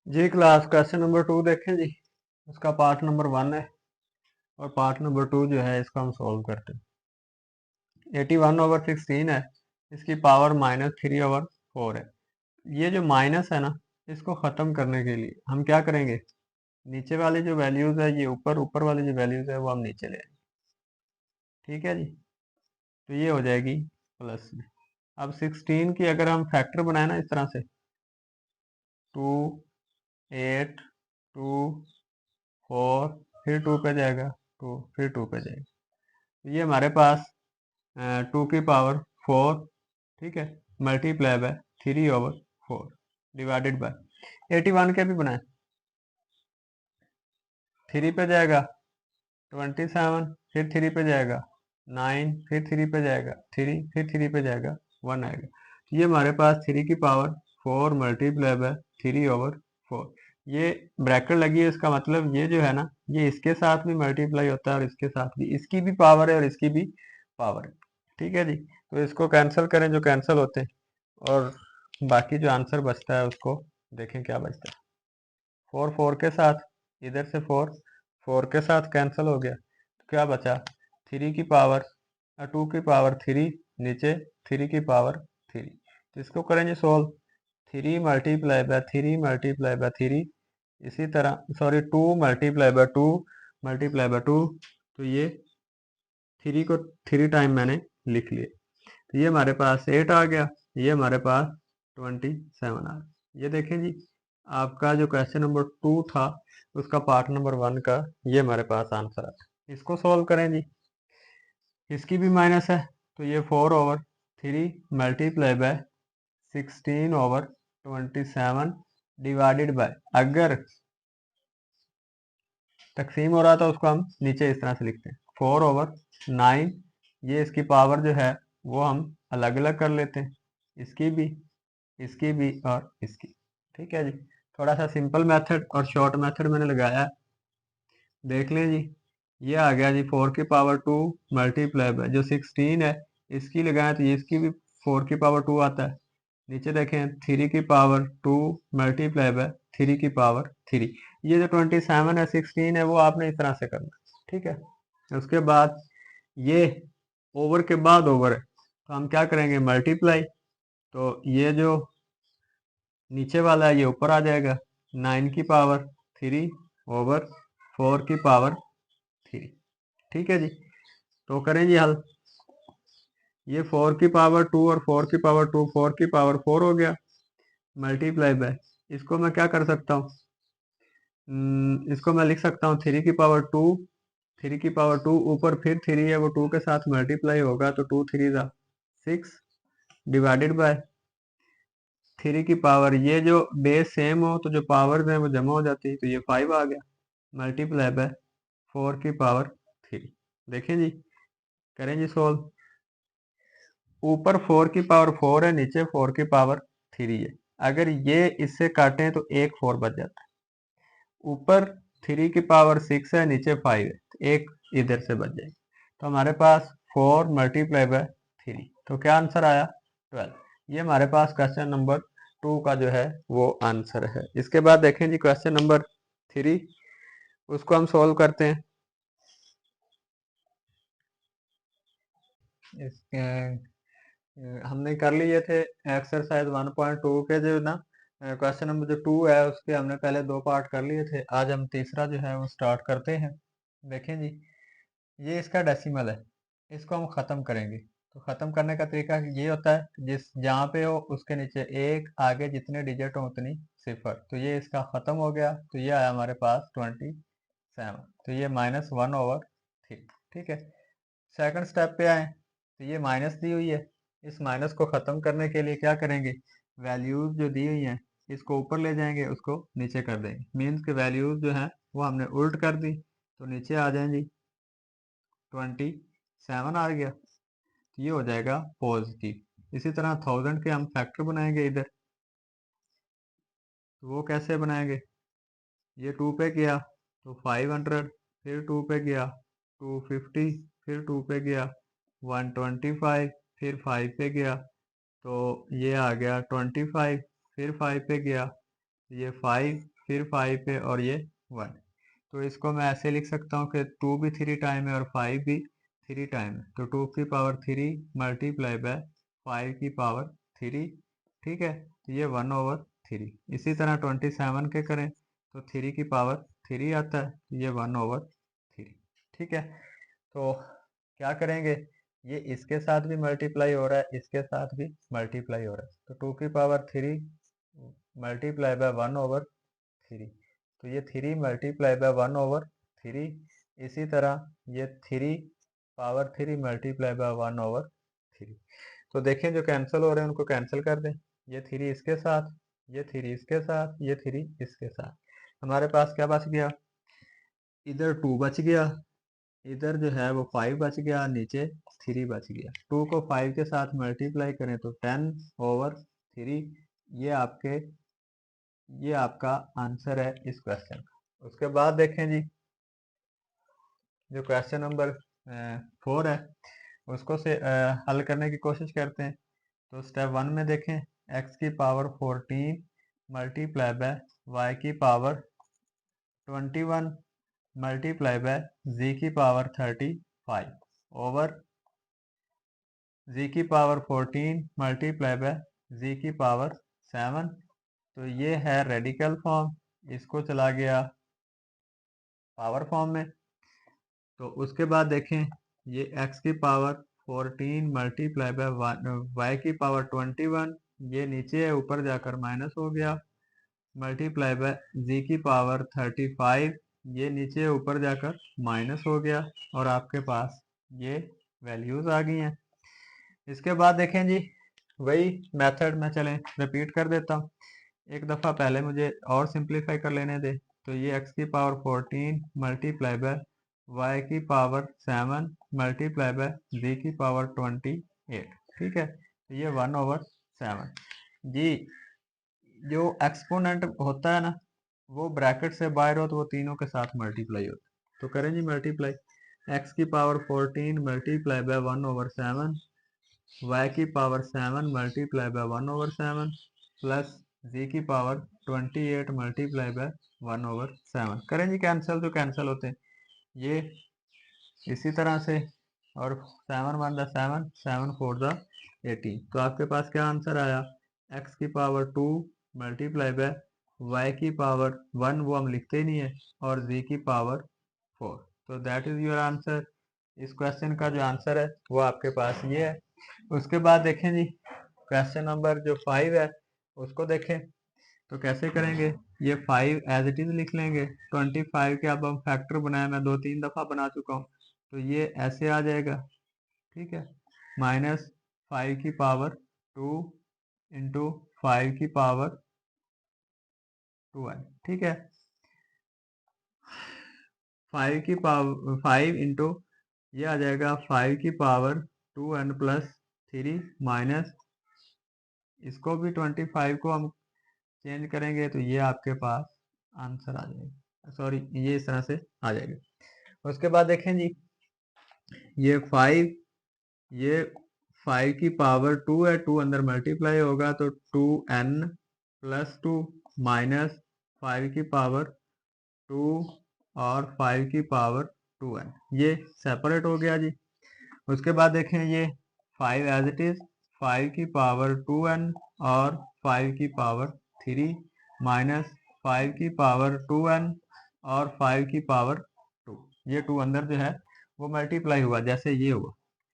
जी class question number 2 देखें जी। उसका part number 1 है और पार्ट नंबर 2 जो है इसको हम सॉल्व करते हैं। 81/16 है, इसकी पावर -3/4 है। ये जो माइनस है ना, इसको ख़त्म करने के लिए हम क्या करेंगे, नीचे वाली जो वैल्यूज़ है ये ऊपर, ऊपर वाली जो वैल्यूज़ है वो हम नीचे ले आएंगे। ठीक है जी, तो ये हो जाएगी प्लस में। अब 16 की अगर हम फैक्टर बनाए ना इस तरह से 2, 8, 2, 4, फिर 2 पे जाएगा 2, फिर 2 पे जाएगा, तो ये हमारे पास 2 की पावर 4, ठीक है, मल्टीप्लाई बाय 3/4 डिवाइडेड बाय 81 के भी बनाए। 3 पे जाएगा 27, फिर 3 पे जाएगा 9, फिर 3 पे जाएगा 3, फिर 3 पे जाएगा 1 आएगा। ये हमारे पास 3 की पावर 4 मल्टीप्लाई बाय 3/4, ये ब्रैकेट लगी है, इसका मतलब ये जो है ना, ये इसके साथ भी मल्टीप्लाई होता है और इसके साथ भी, इसकी भी पावर है और इसकी भी पावर है। ठीक है जी, तो इसको कैंसिल करें जो कैंसिल होते हैं, और बाकी जो आंसर बचता है उसको देखें क्या बचता है। 4 4 के साथ, इधर से 4 4 के साथ कैंसिल हो गया, तो क्या बचा 3 की पावर 2 की पावर 3, नीचे 3 की पावर 3। तो इसको करेंगे सोल्व, 3 मल्टीप्लाई बाय 3 इसी तरह, सॉरी 2 मल्टीप्लाई बाय 2 तो ये 3 को 3 टाइम मैंने लिख लिया, तो ये हमारे पास 8 आ गया, ये हमारे पास 27 आ गया। ये देखें जी, आपका जो क्वेश्चन नंबर 2 था उसका पार्ट नंबर 1 का ये हमारे पास आंसर है। इसको सॉल्व करें जी, इसकी भी माइनस है, तो ये 4/3 मल्टीप्लाई बाय 16/27 डिवाइडेड बाय, अगर तकसीम हो रहा था उसको हम नीचे इस तरह से लिखते हैं 4/9। ये इसकी पावर जो है वो हम अलग अलग कर लेते हैं, इसकी भी, इसकी भी और इसकी। ठीक है जी, थोड़ा सा सिंपल मेथड और शॉर्ट मेथड मैंने लगाया है, देख लें जी। ये आ गया जी 4 की पावर 2 मल्टीप्लाई बाय, जो 16 है इसकी लगाएं तो ये इसकी भी 4 की पावर 2 आता है। नीचे देखें 3 की पावर 2 मल्टीप्लाई बाय 3 की पावर 3। ये जो 27 है 16 है वो आपने इस तरह से करना है। ठीक है, उसके बाद ये ओवर के बाद ओवर है, तो हम क्या करेंगे मल्टीप्लाई, तो ये जो नीचे वाला है ये ऊपर आ जाएगा, 9 की पावर 3/4 ठीक है जी, तो करें जी हल। ये 4 की पावर 2 और 4 की पावर 2, 4 की पावर 4 हो गया, मल्टीप्लाई बाय, इसको मैं क्या कर सकता हूँ, इसको मैं लिख सकता हूँ 3 की पावर 2, 3 की पावर 2 ऊपर फिर 3 है वो 2 के साथ मल्टीप्लाई होगा, तो 2 3 6 डिवाइडेड बाय 3 की पावर, ये जो बेस सेम हो तो जो पावर्स हैं वो जमा हो जाती है, तो ये 5 आ गया, मल्टीप्लाई बाय 4 की पावर 3। देखें जी, करें जी सोल्व, ऊपर 4 की पावर 4 है, नीचे 4 की पावर 3 है, अगर ये इससे काटें तो एक 4 बच जाता है, ऊपर 3 की पावर 6 है, नीचे 5 है, तो एक इधर से बच जाएगी, तो हमारे पास 4 मल्टीप्लाई बाय 3, तो क्या आंसर आया 12। ये हमारे पास क्वेश्चन नंबर 2 का जो है वो आंसर है। इसके बाद देखें जी क्वेश्चन नंबर 3, उसको हम सोल्व करते हैं। इसके हमने कर लिए थे एक्सरसाइज 1.2 के जो ना क्वेश्चन नंबर जो 2 है उसके हमने पहले 2 पार्ट कर लिए थे, आज हम तीसरा जो है वो स्टार्ट करते हैं। देखें जी, ये इसका डेसिमल है, इसको हम ख़त्म करेंगे, तो ख़त्म करने का तरीका ये होता है जिस जहाँ पे हो उसके नीचे एक, आगे जितने डिजिट हो उतनी सिफर, तो ये इसका ख़त्म हो गया, तो ये आया हमारे पास 27, तो ये -1/3। ठीक है, सेकंड स्टेप पे आए, तो ये माइनस दी हुई है, इस माइनस को ख़त्म करने के लिए क्या करेंगे, वैल्यूज़ जो दी हुई हैं इसको ऊपर ले जाएंगे, उसको नीचे कर देंगे, मीन्स के वैल्यूज़ जो हैं वो हमने उल्ट कर दी, तो नीचे आ जाएं जी 27 आ गया, तो ये हो जाएगा पॉजिटिव। इसी तरह 1000 के हम फैक्टर बनाएंगे इधर, तो वो कैसे बनाएंगे, ये 2 पे गया तो 500, फिर 2 पे गया 250, फिर 2 पे गया 125, फिर 5 पे गया तो ये आ गया 25, फिर 5 पे गया ये 5, फिर 5 पे और ये 1। तो इसको मैं ऐसे लिख सकता हूँ कि 2 भी 3 टाइम है और 5 भी 3 टाइम है। तो 2 की पावर 3 मल्टीप्लाई बाय 5 की पावर 3, ठीक है। तो ये 1/3। इसी तरह 27 के करें तो 3 की पावर 3 आता है, तो ये 1/3, ठीक है। तो क्या करेंगे, ये इसके साथ भी मल्टीप्लाई हो रहा है, इसके साथ भी मल्टीप्लाई हो रहा है। तो 2 की पावर 3 मल्टीप्लाई बाय 1/3, तो ये 3 मल्टीप्लाई बाय 1/3। इसी तरह ये 3 पावर 3 मल्टीप्लाई बाय 1/3। तो देखें जो कैंसिल हो रहे हैं उनको कैंसिल कर दें। ये 3 इसके साथ, ये 3 इसके साथ, ये 3 इसके साथ। हमारे पास क्या बच गया, इधर 2 बच गया, इधर जो है वो 5 बच गया, नीचे 3 बच गया। 2 को 5 के साथ मल्टीप्लाई करें तो 10/3। ये आपका आंसर है इस क्वेश्चन का। उसके बाद देखें जी, जो क्वेश्चन नंबर 4 है उसको से हल करने की कोशिश करते हैं। तो स्टेप 1 में देखें, x की पावर 14 मल्टीप्लाई बाय y की पावर 21 मल्टीप्लाई बाय z की पावर 35 ओवर z की पावर 14 मल्टीप्लाई बाय z की पावर 7। तो ये है रेडिकल फॉर्म, इसको चला गया पावर फॉर्म में। तो उसके बाद देखें, ये x की पावर 14 मल्टीप्लाई बाय y की पावर 21, ये नीचे है, ऊपर जाकर माइनस हो गया, मल्टीप्लाई बाय z की पावर 35, ये नीचे ऊपर जाकर माइनस हो गया, और आपके पास ये वैल्यूज आ गई हैं। इसके बाद देखें जी, वही मेथड में चलें रिपीट कर देता हूँ। एक दफ़ा पहले मुझे और सिंप्लीफाई कर लेने दे। तो ये x की पावर 14 मल्टीप्लाई बाय y की पावर 7 मल्टीप्लाई बाय z की पावर 28, ठीक है। तो ये 1/7 जी। जो एक्सपोनेंट होता है ना, वो ब्रैकेट से बाहर हो तो वो तीनों के साथ मल्टीप्लाई होता है। तो करें जी मल्टीप्लाई, x की पावर 14 मल्टीप्लाई बाय 1/7, y की power 7 multiply by 1/7 plus z की पावर 28 मल्टीप्लाई बाय 1/7। करें जी कैंसिल, तो कैंसिल होते हैं ये इसी तरह से, और 7 1 7, 7 4 18। तो आपके पास क्या आंसर आया, x की पावर 2 मल्टीप्लाई बाय y की पावर 1, वो हम लिखते ही नहीं है, और z की पावर 4। तो दैट इज योर आंसर। इस क्वेश्चन का जो आंसर है वो आपके पास ये है। उसके बाद देखें जी, क्वेश्चन नंबर जो 5 है उसको देखें। तो कैसे करेंगे, ये 5 एज इट इज लिख लेंगे। 25 के अब हम फैक्टर बनाए, मैं 2-3 दफ़ा बना चुका हूँ। तो ये ऐसे आ जाएगा, ठीक है, -5 की पावर 2 इंटू 5 की पावर 2n, ठीक है। 5 की पावर 5 इंटू ये आ जाएगा 5 की पावर 2n प्लस 3 माइनस, इसको भी 25 को हम चेंज करेंगे तो ये आपके पास आंसर आ जाएगा। सॉरी, ये इस तरह से आ जाएगा। उसके बाद देखें जी, ये 5 की पावर 2 है, 2 अंदर मल्टीप्लाई होगा तो 2n प्लस 2 माइनस 5 की पावर 2 और 5 की पावर 2n, ये सेपरेट हो गया जी। उसके बाद देखें, ये 5 एज इट इज, 5 की पावर 2n और 5 की पावर 3 माइनस 5 की पावर 2n और 5 की पावर 2, ये 2 अंदर जो है वो मल्टीप्लाई हुआ जैसे ये हुआ,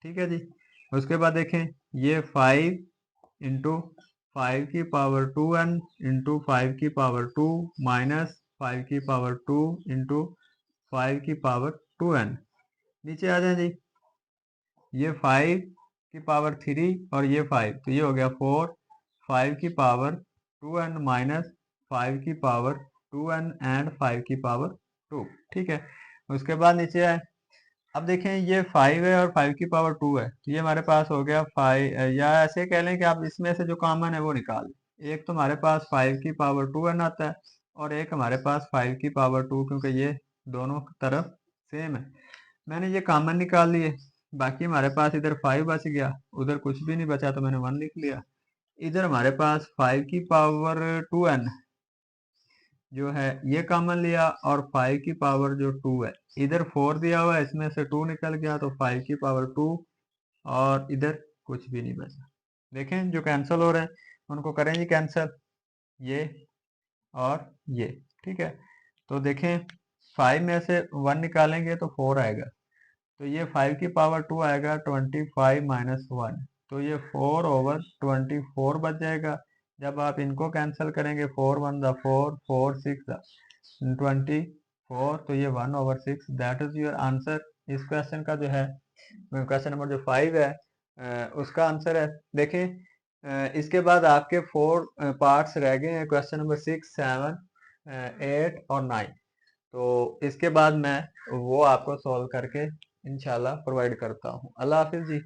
ठीक है जी। उसके बाद देखें, ये 5 इंटू 5 की पावर 2n इंटू 5 की पावर 2 माइनस 5 की पावर 2 इंटू 5 की पावर 2n, नीचे आ जाए जी। ये 5 की पावर 3 और ये 5, तो ये हो गया 4, 5 की पावर 2n माइनस 5 की पावर 2n एंड 5 की पावर 2, ठीक है। उसके बाद नीचे आए, अब देखें ये 5 है और 5 की पावर 2 है, तो ये हमारे पास हो गया 5, या ऐसे कह लें कि आप इसमें से जो कॉमन है वो निकाल लें। एक तो हमारे पास 5 की पावर 2n आता है, और एक हमारे पास 5 की पावर 2, क्योंकि ये दोनों तरफ सेम है। मैंने ये कॉमन निकाल लिए, बाकी हमारे पास इधर 5 बच गया, उधर कुछ भी नहीं बचा तो मैंने 1 लिख लिया। इधर हमारे पास 5 की पावर 2n, जो है ये कॉमन लिया और 5 की पावर जो 2 है, इधर 4 दिया हुआ है, इसमें से 2 निकल गया तो 5 की पावर 2, और इधर कुछ भी नहीं बचा। देखें जो कैंसिल हो रहे हैं उनको करें जी कैंसिल, ये और ये, ठीक है। तो देखें 5 में से 1 निकालेंगे तो 4 आएगा, तो ये 5 की पावर 2 आएगा 25 माइनस 1, तो ये 4/24 बच जाएगा। जब आप इनको कैंसिल करेंगे 4 1 द 4, 4 6 द 24, तो ये 1/6, दैट इज योर आंसर। इस क्वेश्चन का जो है क्वेश्चन नंबर जो 5 है उसका आंसर है। देखें इसके बाद आपके 4 पार्ट्स रह गए हैं, क्वेश्चन नंबर 6 7 8 और 9। तो इसके बाद मैं वो आपको सॉल्व करके इंशाल्लाह प्रोवाइड करता हूँ। अल्लाह हाफिज जी।